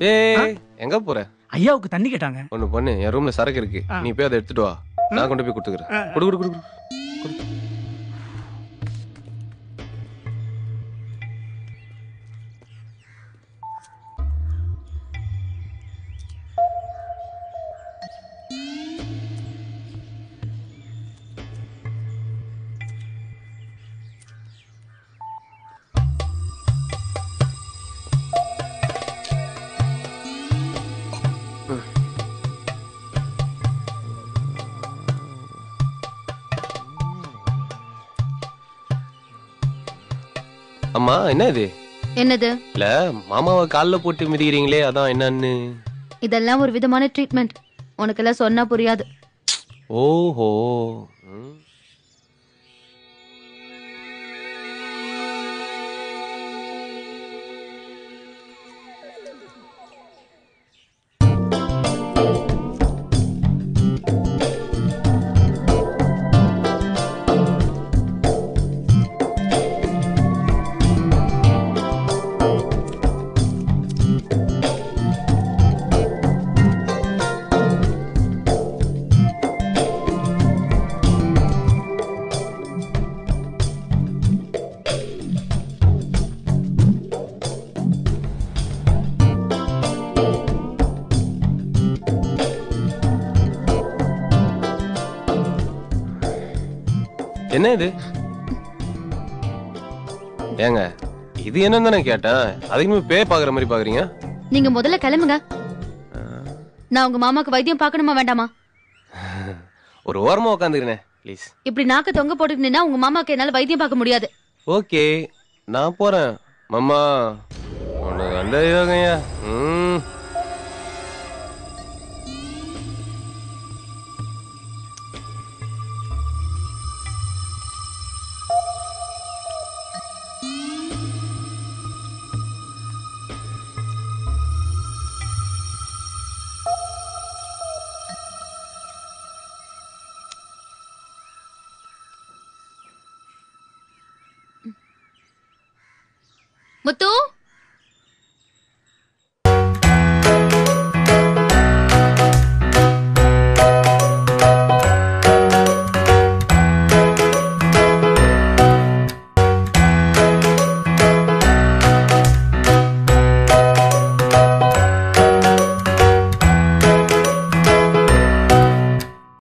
ஏய் எங்க போற? ஐயாவுக்கு தண்ணி கேட்டாங்க. ஒண்ணு பண்ணு, என் ரூம்ல சரக்கு இருக்கு, நீ போய் அதை எடுத்துட்டு வா, நான் கொண்டு போய் கொடுத்துக்கிறேன். குடு குடு குடு குடு. அம்மா என்ன இது? என்னது? இல்ல மாமாவை கால்ல போட்டு மிதிக்கிறீங்களே, அதான் என்னன்னு. இதெல்லாம் ஒரு விதமான ட்ரீட்மெண்ட். உனக்கெல்லாம் சொன்னா புரியாது. ஓஹோ. என்ன இது? ஏங்க இது என்னன்னு தானே கேட்டேன், அதுக்குமே பேய் பாக்குற மாதிரி பாக்குறீங்க. நீங்க முதல்ல கிளம்புங்க. நான் உங்க மாமாக்கு வைத்தியம் பார்க்கணுமா வேண்டாமா? ஒரு ஓரமா உட்காந்துக்கிறேன் ப்ளீஸ். இப்படி நாக்க தொங்க போட்டுட்டு நின்னா உங்க மாமாக்கு என்னால வைத்தியம் பார்க்க முடியாது. ஓகே நான் போறேன். மாமா ஒண்ணு கண்ட யோகையா. முத்து